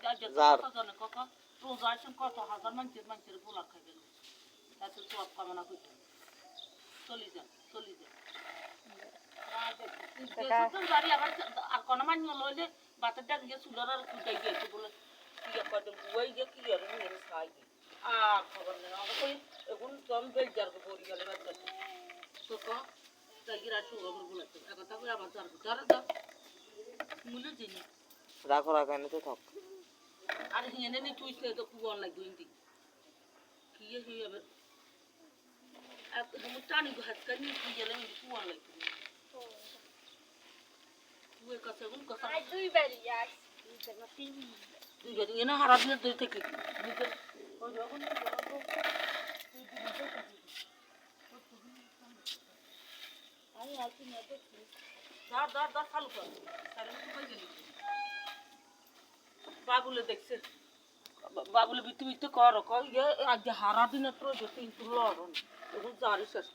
যার রোজা আসেন কত হাজার মানুষের পোলা খাইবেন তাতে সব কামনা করতে চলি যান আর কোনো মান্য লইলে বাতের ডাক গিয়ে চুলার আর কুটাই গিয়েছে বলে কি কয়দিন বুয়াই গিয়ে কি আর খাই আর খবর নেই আমাকে কই এখন কম বেজার করি গেলে বাচ্চা তো তাই গিয়ে রাখি ওগুলো বলেছে এখন তারপরে আবার যার মূল্য জিনিস রাখো এনে থাক আর হিনে নি তুই তো কুয়ার লাগবে ইন্দি কি হবে এত টানি ভাত কানি কি গেলে কুয়ার লাগবে তুই কাছে কোন কথা দুই বাড়ি তুই যদি এনে হারা দিনে দুই থেকে বাবুলে দেখছে বাবুলে বিতে কর আজ হারা দিনে তো তিন তুলো এখন জারি শেষ